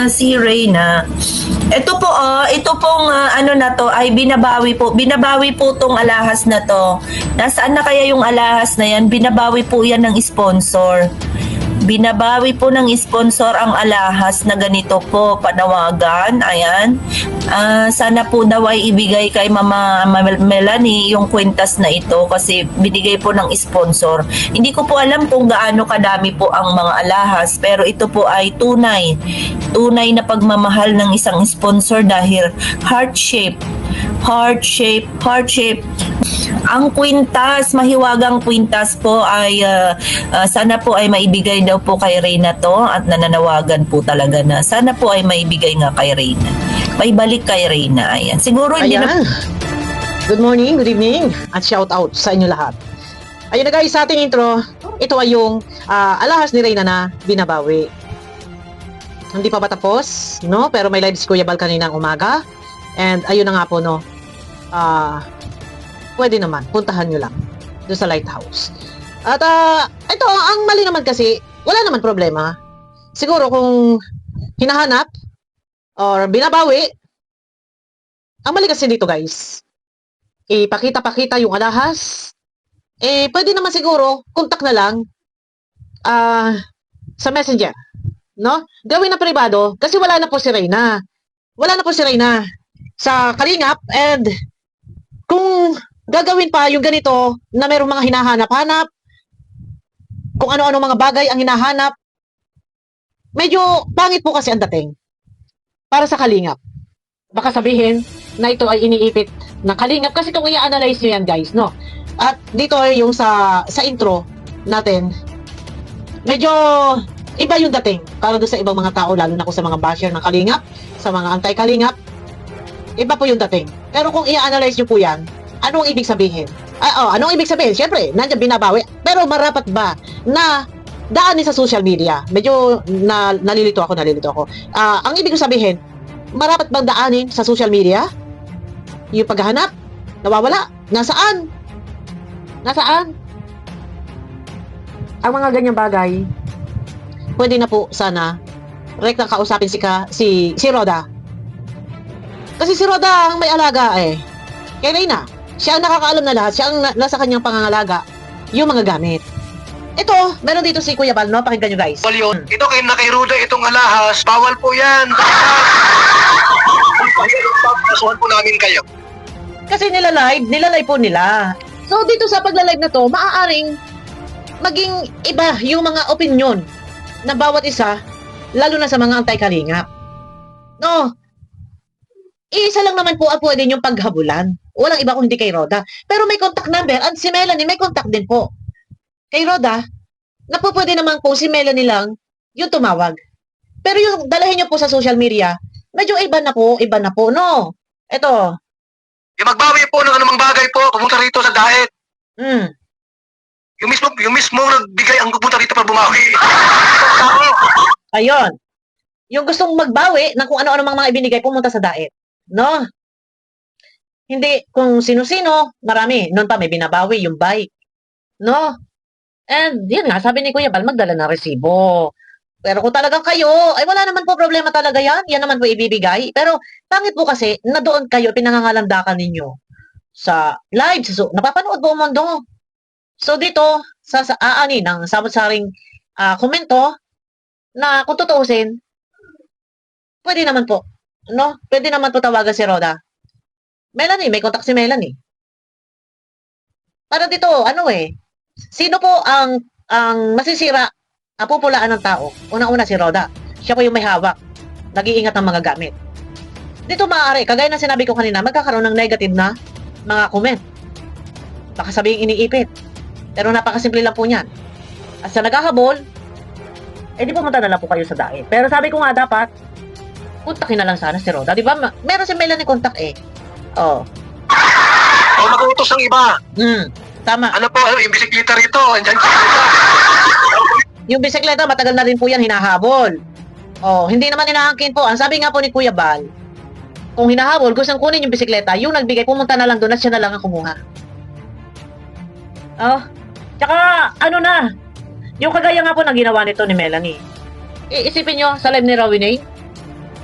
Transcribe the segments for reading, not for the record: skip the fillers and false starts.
Si Reyna. Ito pong ano na to ay binabawi po. Binabawi po tong alahas na to. Nasaan na kaya yung alahas na yan? Binabawi po yan ng sponsor. Binabawi po ng sponsor ang alahas na ganito po, panawagan. Ayan. Sana po daw ay ibigay kay Mama Melanie yung kwintas na ito kasi binigay po ng sponsor. Hindi ko po alam kung gaano kadami po ang mga alahas pero ito po ay tunay. Tunay na pagmamahal ng isang sponsor dahil heart shape. Ang kwintas, mahiwagang kwintas po ay sana po ay maibigay daw po kay Reyna to at nananawagan po talaga na sana po ay maibigay nga kay Reyna. May balik kay Reyna. Ayan. Siguro hindi Ayan. Good morning, good evening, at shout out sa inyo lahat. Ayun na guys, sa ating intro, ito ay yung alahas ni Reyna na binabawi. Hindi pa ba tapos, no? Pero may live si Kuya Bal kaninang umaga. And ayun na nga po, no? Pwede naman, puntahan nyo lang doon sa lighthouse. At ito, ang mali naman kasi, wala naman problema. Siguro kung hinahanap or binabawi, ang mali kasi dito guys, ipakita-pakita yung alahas, pwede naman siguro, contact na lang sa messenger, no? Gawin na privado, kasi wala na po si Reyna. Wala na po si Reyna sa Kalingap, and kung gagawin pa yung ganito na mayroong mga hinahanap-hanap, kung ano-ano mga bagay ang hinahanap, medyo pangit po kasi ang dating para sa Kalingap. Baka sabihin na ito ay iniipit ng Kalingap kasi kung i-analyze nyo yan guys, no? At dito yung sa intro natin, medyo iba yung dating para doon sa ibang mga tao, lalo na ko sa mga basher ng Kalingap, sa mga anti-Kalingap, iba po yung dating. Pero kung i-analyze nyo po yan, anong ibig sabihin? Anong ibig sabihin? Siyempre, nandiyan binabawi. Pero marapat ba na daanin sa social media? Medyo nalilito ako. Ang ibig ko sabihin, marapat bang daanin sa social media? Yung paghahanap? Nawawala? Nasaan? Ang mga ganyang bagay, pwede na po sana rekta kausapin si Roda. Kasi si Roda ang may alaga kay Reyna. Siya ang nakakaalam na lahat. Siya ang nasa kanyang pangangalaga yung mga gamit. Ito, meron dito si Kuya Bal, no? Pakinggan nyo guys. Bawal yun. Ito kay Ruda, itong alahas, bawal po yan. Kasuhan po namin kayo. Kasi nilalive po nila. So dito sa pagla-live na to, maaaring maging iba yung mga opinion na bawat isa, lalo na sa mga anti-Kalingap. No, isa lang naman po ang pwede yung paghabulan. Walang iba kung hindi kay Roda. Pero may contact number at si Melanie may contact din po. Kay Roda, na po pwede naman po si Melanie lang yung tumawag. Pero yung dalahin niyo po sa social media, medyo iba na po, no? Ito. Magbawi po ng anumang bagay po, pumunta rito sa daet. Yung mismo nagbigay ang pupunta rito para bumawi. Ayun. Yung gustong magbawi ng kung ano-ano mga ibinigay, pumunta sa daet. No? Hindi kung sino-sino, marami. Noon pa may binabawi yung bike. No? And yun nga, sabi ni Kuya Bal, magdala ng resibo. Pero kung talagang kayo, ay wala naman po problema talaga yan. Yan naman po ibibigay. Pero pangit po kasi na doon kayo pinangangalandakan ninyo sa live. Napapanood po ang mundo. So dito, sa aani ng samot-saring komento na kung tutuusin, pwede naman po. No? Pwede naman po tawagan si Roda. Melanie, may contact si Melanie. Para dito, sino po ang masisira, pupulaan ng tao? Unang-una si Roda. Siya po yung may hawak. Nag-iingat ng mga gamit. Dito maaari, kagaya ng sinabi ko kanina, magkakaroon ng negative na mga comment. Baka sabihin iniipit. Pero napakasimple lang po niyan. At sa naghahabol, di pumunta na lang po kayo sa daet. Pero sabi ko nga dapat, kontakin na lang sana si Roda. Di ba? Meron si Melanie contact Oh. O mag-utos ng iba. Tama. Ano po, yung bisikleta rito, andyan siya. Yung bisikleta, matagal na rin po yan hinahabol. Hindi naman inaangkin po. Ang sabi nga po ni Kuya Bal, kung hinahabol, gustong kunin yung bisikleta, yung nagbigay, pumunta na lang doon at siya na lang ang kumuha. Tsaka, yung kagaya nga po na ginawa nito ni Melanie. Isipin nyo, sa live ni Rowinay,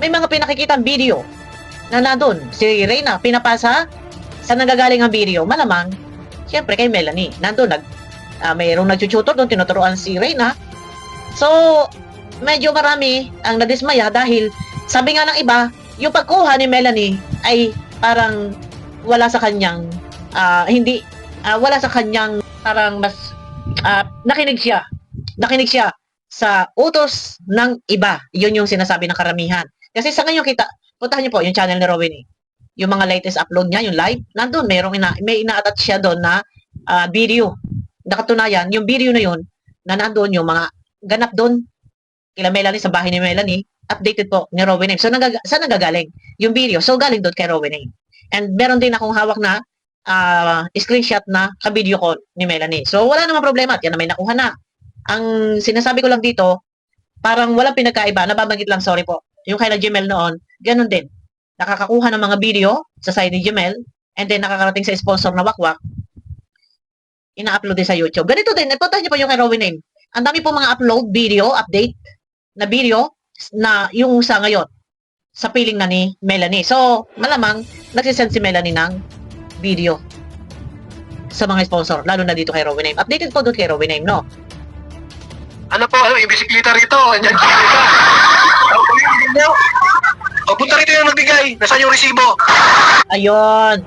may mga pinakikitang video na nandun. Si Reyna, pinapasa sa nanggagaling ang video. Malamang, syempre kay Melanie. Nandun, mayroong nagtututor doon, tinuturuan si Reyna. So, medyo marami ang nadismaya dahil sabi nga ng iba, yung pagkuha ni Melanie ay parang wala sa kanyang wala sa kanyang parang mas nakinig siya sa utos ng iba. Yun yung sinasabi ng karamihan. Kasi sa ngayon puntahan niyo po yung channel ni Rowena. Yung mga latest upload niya, yung live, nandun, may ina-attach siya doon na video. Nakatunayan, yung video na yun, na nandun yung mga ganap doon, kila Melanie, sa bahay ni Melanie, updated po ni Rowena. So, saan nanggagaling yung video? So, galing doon kay Rowena. And meron din akong hawak na screenshot na ka-video ko ni Melanie. So, wala namang problema. Yan na may nakuha na. Ang sinasabi ko lang dito, parang walang pinagkaiba. Nababanggit lang, sorry po. Yung kay na Jemel noon, ganun din. Nakakakuha ng mga video sa side ni Jemel, and then nakakarating sa sponsor na Wakwak, ina-upload din sa YouTube. Ganito din, puntahan niyo po yung kay Rowena. Ang dami po mga upload video, update na video na yung sa ngayon, sa piling na ni Melanie. So, malamang, nagsisend si Melanie ng video sa mga sponsor, lalo na dito kay Rowena. Updated po doon kay Rowena, no? Ano po, yung bisikleta rito. Andiyan bisikleta. O, punta rito yung nagbigay. Nasaan yung resibo? Ayun.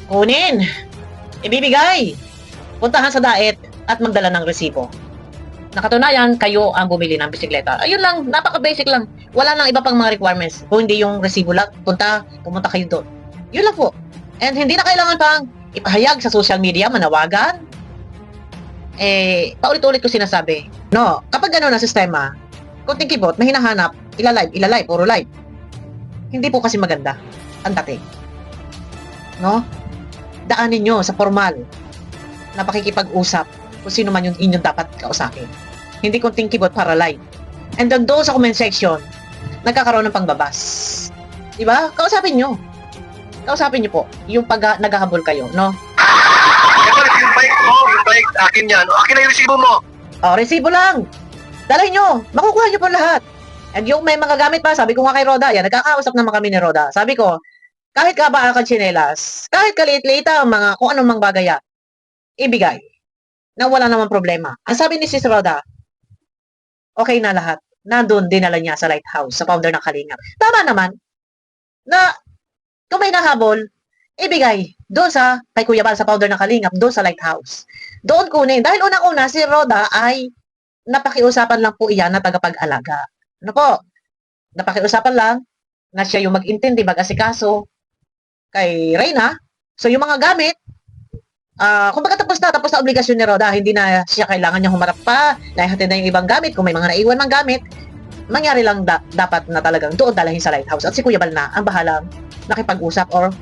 Kunin. Ibibigay. Puntahan sa daet at magdala ng resibo. Nakatunayan, kayo ang bumili ng bisikleta. Ayun lang, napaka-basic lang. Wala nang iba pang mga requirements. Kung hindi yung resibo lang, pumunta kayo doon. Yun lang po. And hindi na kailangan pang ipahayag sa social media, manawagan. Paulit-ulit ko sinasabi. No, kapag gano'n ang sistema, kunting keyboard na hinahanap, ilalive, puro live. Hindi po kasi maganda ang dating. No? Daanin nyo sa formal na pakikipag-usap kung sino man yung inyong dapat kausapin. Hindi kunting keyboard para live. And then doon sa comment section, nagkakaroon ng pangbabas. Diba? Kausapin nyo po yung pag naghahabol kayo, no? Yung bike, akin yan. O, akin na yung resibo mo. O, resibo lang. Dalhin nyo. Makukuha nyo po lahat. And yung may mga gamit pa, sabi ko nga kay Roda, yan, nagkakausap naman kami ni Roda. Sabi ko, kahit kabaakan tsinelas, kahit kaliit-liit ang mga, kung anong mang bagay, ibigay. Na wala namang problema. Ang sabi ni Sis Roda, okay na lahat. Nandun, dinala niya sa Lighthouse, sa founder ng Kalingap. Tama naman, na kung may nahabol, ibigay doon kay Kuya Bal, sa founder ng Kalingap, doon sa Lighthouse. Doon kunin. Dahil unang-una, si Roda ay napakiusapan lang po iyan na tagapag-alaga. Ano po? Napakiusapan lang na siya yung mag-intindi, mag-asikaso kay Reyna. So, yung mga gamit, kumbaga tapos na obligasyon ni Roda, hindi na siya kailangan niya humarap pa, naihatid na yung ibang gamit, kung may mga naiwan mang gamit, mangyari lang dapat na talagang doon dalahin sa Lighthouse. At si Kuya Bal na ang bahalang nakipag-usap or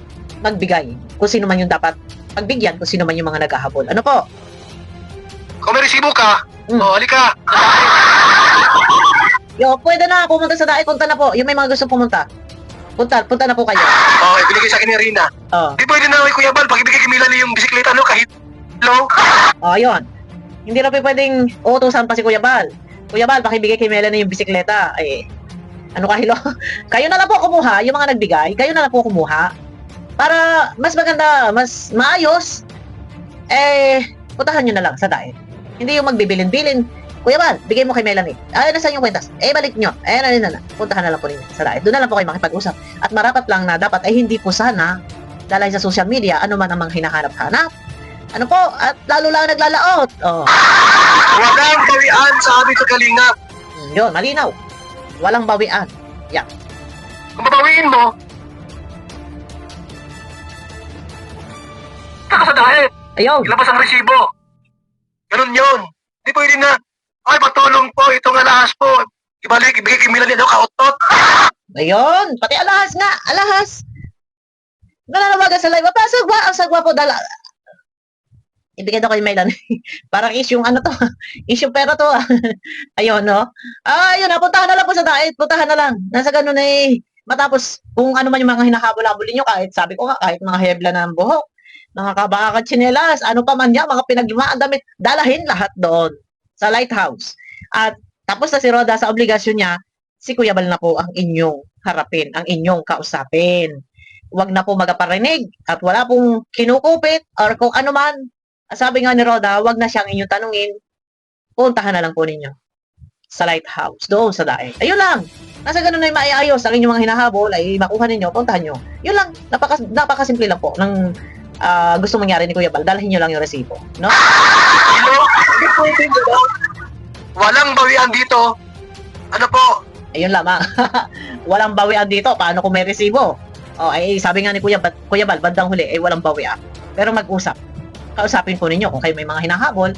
magbigay kung sino man yung dapat pagbigyan, kung sino man yung mga naghahabol. Ano po? Kung may resibo ka, o, halika. Yo, pwede na pumunta sa daet, punta na po. Yung may mga gusto pumunta. Punta na po kayo. O, ibinigay sa akin ni Rina. Oh. Di pwede na kay Kuya Bal, pag ibigay kay Melanie yung bisikleta, no, kahit low. Oh, yun. Hindi na po pwedeng utusan pa si Kuya Bal. Kuya Bal, pakibigay kay Melanie yung bisikleta. Ano kahilo? Kayo na lang po kumuha, yung mga nagbigay, kayo na lang po kumuha. Para mas maganda, mas maayos, puntahan nyo na lang sa daet. Hindi yung magbibilin-bilin. Kuya Bal, bigay mo kay Melanie. Nasaan yung kwentas? Balik nyo. Na. Puntahan na lang po ninyo sa daet. Doon na lang po kayo makipag-usap. At marapat lang na dapat ay hindi po sana dahil sa social media, ano man ang mga hinahanap-hanap. Ano po? At lalo lang naglalaot. Oh. Walang bawian sa amin sa Kalingap. Yun, malinaw. Walang bawian. Yeah. Kung babawiin mo, kaka sa daet. Ayaw. Ilabas ang resibo. Ganun yun. Di pwede na, ay, patulong po, itong alahas po. Ibalik, ibigay kay Melanie, ano, kautot. Ayun. Pati alahas nga. Alahas. Nananawagan sa live. Ang sagwa po dala. Ibigay daw kay Melanie. Parang issue ano to. Issue pera to. Ayun, no? Ayun na. Puntahan na lang po sa daet. Puntahan na lang. Nasa ganun matapos kung ano man yung mga hinahabol-habulin nyo, kahit sabi ko nga, kahit mga hebla ng buhok, mga kabakad tsinelas, ano pa man yan, mga pinaglumaan damit, dalahin lahat doon sa Lighthouse. At tapos na si Roda sa obligasyon niya si Kuya Bal na po ang inyong harapin, ang inyong kausapin. Huwag na po magaparinig at wala pong kinukupit or kung ano man. Sabi nga ni Roda, huwag na siyang inyong tanungin. Puntahan na lang po ninyo sa lighthouse, doon sa daig. Ayun lang. Nasa ganun na maiayos ang inyong mga hinahabol ay makuha ninyo, puntahan nyo. Yun lang. Napakasimple lang po ng gusto mangyari ni Kuya Bal. Dalhin nyo lang yung resibo. No? Walang bawian dito. Ano po? Ayun lamang. Walang bawian dito. Paano kung may resibo? O, ay sabi nga ni Kuya Bal, bandang huli, ay walang bawian. Pero mag-usap. Kausapin po ninyo kung kayo may mga hinahabol.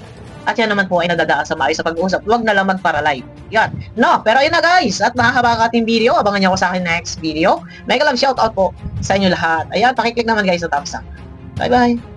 At yan naman po ay nadadaan sa maayos sa pag-uusap. Huwag na lang magpara-live. Yan. No, pero ayun na guys. At mahaba ang ating video. Abangan nyo ako sa akin next video. Mega love shoutout po sa inyo lahat. Ayan, pakiclick naman guys sa thumbs up. Bye-bye.